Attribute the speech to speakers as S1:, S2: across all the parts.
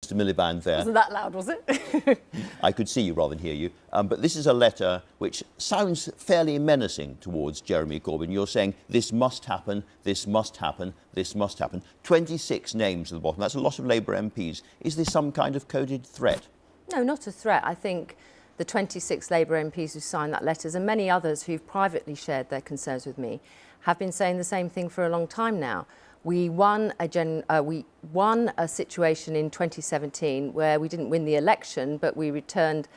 S1: Mr Miliband there.
S2: Wasn't that loud, was it?
S1: I could see you rather than hear you. But this is a letter which sounds fairly menacing towards Jeremy Corbyn. You're saying this must happen, this must happen, this must happen. 26 names at the bottom. That's a lot of Labour MPs. Is this some kind of coded threat?
S2: No, not a threat. I think the 26 Labour MPs who signed that letter and many others who've privately shared their concerns with me have been saying the same thing for a long time now. We won a situation in 2017 where we didn't win the election, but we returned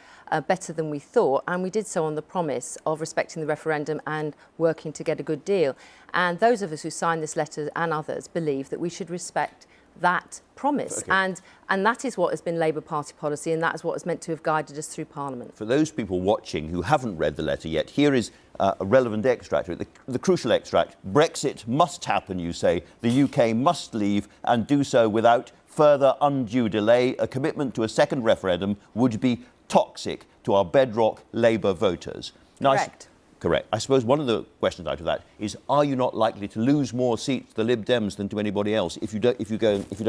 S2: better than we thought, and we did so on the promise of respecting the referendum and working to get a good deal. And those of us who signed this letter and others believe that we should respect that promise.
S1: Okay.
S2: And that is what has been Labour Party policy, and that is what is meant to have guided us through Parliament.
S1: For those people watching who haven't read the letter yet, here is a relevant extract, the crucial extract. Brexit must happen, you say. The UK must leave and do so without further undue delay. A commitment to a second referendum would be toxic to our bedrock Labour voters.
S2: Correct.
S1: Correct. I suppose one of the questions out of that is, are you not likely to lose more seats to the Lib Dems than to anybody else if you don't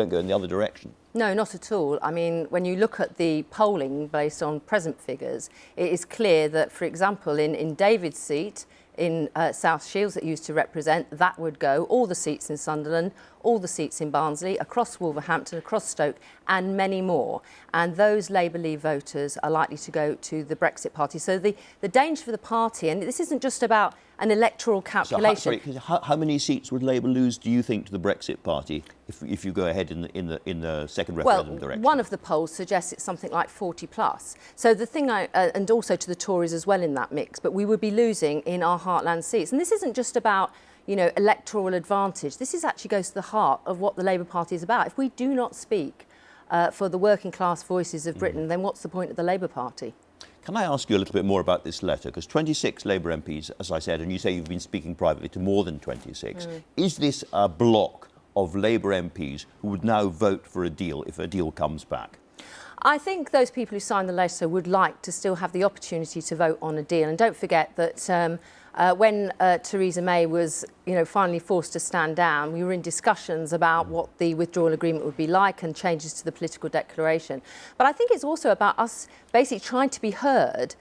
S1: go in the other direction?
S2: No, not at all. I mean, when you look at the polling based on present figures, it is clear that, for example, in David's seat in South Shields that used to represent, that would go, all the seats in Sunderland, all the seats in Barnsley, across Wolverhampton, across Stoke, and many more. And those Labour Leave voters are likely to go to the Brexit party. So the danger for the party, and this isn't just about an electoral calculation.
S1: So how many seats would Labour lose, do you think, to the Brexit party if you go ahead in the second referendum direction?
S2: One of the polls suggests it's something like 40 plus. So the thing, and also to the Tories as well in that mix, but we would be losing in our heartland seats. And this isn't just about, you know, electoral advantage. This actually goes to the heart of what the Labour Party is about. If we do not speak for the working class voices of Britain, then what's the point of the Labour Party?
S1: Can I ask you a little bit more about this letter? Because 26 Labour MPs, as I said, and you say you've been speaking privately to more than 26. Is this a block of Labour MPs who would now vote for a deal if a deal comes back?
S2: I think those people who signed the letter would like to still have the opportunity to vote on a deal. And don't forget that when Theresa May was, finally forced to stand down, we were in discussions about what the withdrawal agreement would be like and changes to the political declaration. But I think it's also about us basically trying to be heard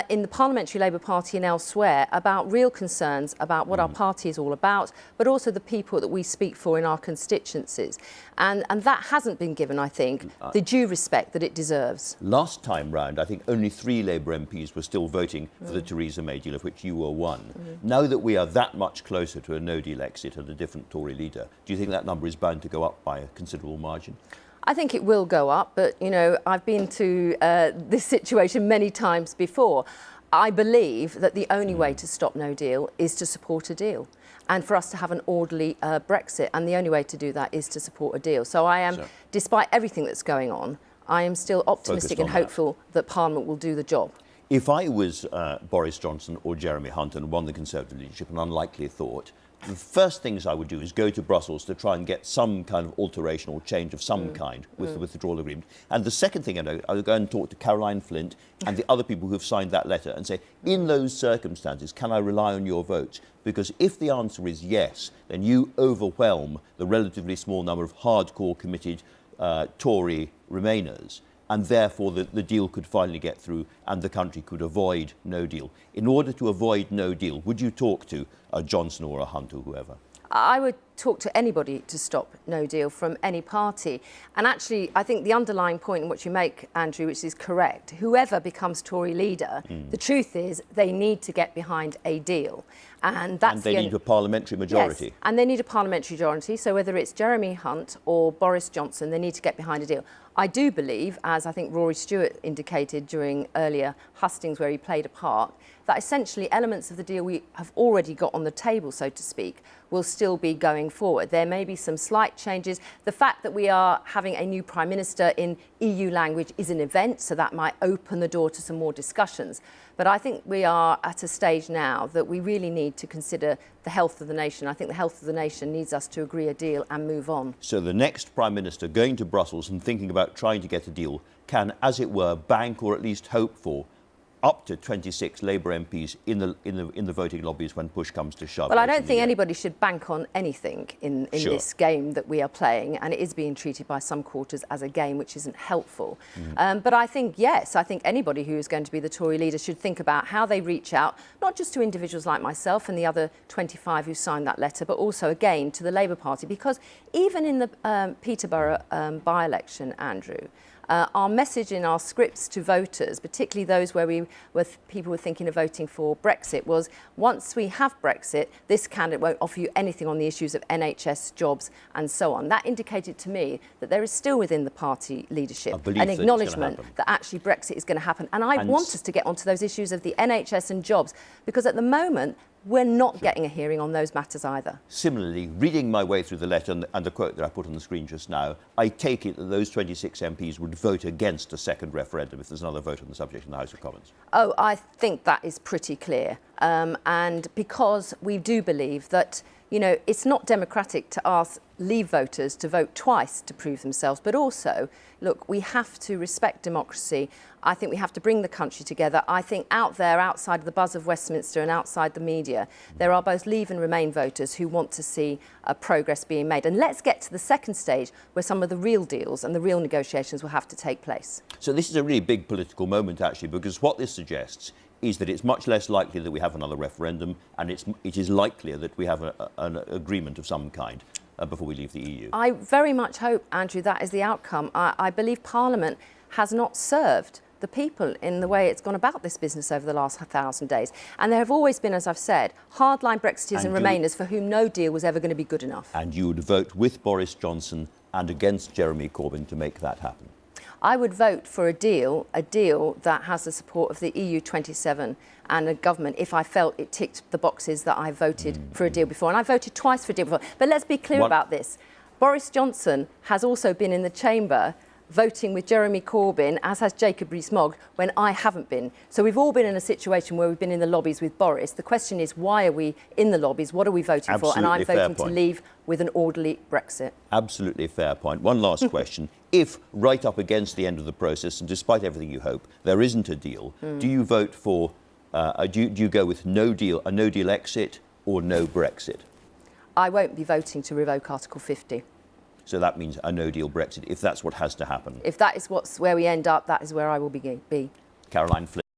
S2: in the Parliamentary Labour Party and elsewhere about real concerns about what our party is all about, but also the people that we speak for in our constituencies. And that hasn't been given, I think, the due respect that it deserves.
S1: Last time round, I think only 3 Labour MPs were still voting for the Theresa May deal, of which you were one. Now that we are that much closer to a no-deal exit and a different Tory leader, do you think that number is bound to go up by a considerable margin?
S2: I think it will go up, but, I've been to this situation many times before. I believe that the only way to stop no deal is to support a deal and for us to have an orderly Brexit. And the only way to do that is to support a deal. So I am, despite everything that's going on, I am still optimistic and hopeful that Parliament will do the job.
S1: If I was Boris Johnson or Jeremy Hunt and won the Conservative leadership, an unlikely thought, the first things I would do is go to Brussels to try and get some kind of alteration or change of some kind with the withdrawal agreement. And the second thing I would go and talk to Caroline Flint and the other people who have signed that letter and say, in those circumstances, can I rely on your votes? Because if the answer is yes, then you overwhelm the relatively small number of hardcore committed Tory Remainers, and therefore the deal could finally get through and the country could avoid no deal. In order to avoid no deal, would you talk to a Johnson or a Hunt or whoever?
S2: I would talk to anybody to stop no deal from any party. And actually, I think the underlying point in what you make, Andrew, which is correct, whoever becomes Tory leader, the truth is they need to get behind a deal. And
S1: they need a parliamentary majority.
S2: Yes, and they need a parliamentary majority. So whether it's Jeremy Hunt or Boris Johnson, they need to get behind a deal. I do believe, as I think Rory Stewart indicated during earlier hustings where he played a part, that essentially elements of the deal we have already got on the table, so to speak, will still be going forward. There may be some slight changes. The fact that we are having a new Prime Minister in EU language is an event, so that might open the door to some more discussions. But I think we are at a stage now that we really need to consider the health of the nation. I think the health of the nation needs us to agree a deal and move on.
S1: So the next Prime Minister going to Brussels and thinking about trying to get a deal can, as it were, bank or at least hope for up to 26 Labour MPs in the voting lobbies when push comes to shove.
S2: Well, I don't think anybody should bank on anything in
S1: Sure.
S2: this game that we are playing, and it is being treated by some quarters as a game, which isn't helpful. But I think, yes, I think anybody who is going to be the Tory leader should think about how they reach out, not just to individuals like myself and the other 25 who signed that letter, but also, again, to the Labour Party, because even in the Peterborough by-election, Andrew, our message in our scripts to voters, particularly those where people were thinking of voting for Brexit, was once we have Brexit, this candidate won't offer you anything on the issues of NHS, jobs and so on. That indicated to me that there is still within the party leadership an acknowledgement that actually Brexit is going to happen. And I want us to get onto those issues of the NHS and jobs, because at the moment, we're not getting a hearing on those matters either.
S1: Similarly, reading my way through the letter and the quote that I put on the screen just now, I take it that those 26 MPs would vote against a second referendum if there's another vote on the subject in the House of Commons.
S2: Oh, I think that is pretty clear. And because we do believe that, you know, it's not democratic to ask Leave voters to vote twice to prove themselves, but also, look, we have to respect democracy. I think we have to bring the country together. I think out there, outside of the buzz of Westminster and outside the media, there are both Leave and Remain voters who want to see progress being made. And let's get to the second stage where some of the real deals and the real negotiations will have to take place. So
S1: this is a really big political moment, actually, because what this suggests is that it's much less likely that we have another referendum, and it is likelier that we have an agreement of some kind before we leave the EU.
S2: I very much hope, Andrew, that is the outcome. I believe Parliament has not served the people in the way it's gone about this business over the last 1,000 days. And there have always been, as I've said, hardline Brexiteers and Remainers for whom no deal was ever going to be good enough.
S1: And you would vote with Boris Johnson and against Jeremy Corbyn to make that happen?
S2: I would vote for a deal that has the support of the EU 27 and a government if I felt it ticked the boxes that I voted for a deal before. And I voted twice for a deal before. But let's be clear about this. Boris Johnson has also been in the chamber voting with Jeremy Corbyn, as has Jacob Rees-Mogg, when I haven't been. So we've all been in a situation where we've been in the lobbies with Boris. The question is, why are we in the lobbies? What are we voting for? And I'm voting to leave with an orderly Brexit.
S1: Absolutely fair point. One last question. If, right up against the end of the process, and despite everything you hope, there isn't a deal, do you vote for, do you go with no deal, a no-deal exit, or no Brexit?
S2: I won't be voting to revoke Article 50.
S1: So that means a no-deal Brexit, if that's what has to happen.
S2: If that is where we end up, that is where I will be.
S1: Caroline Flint.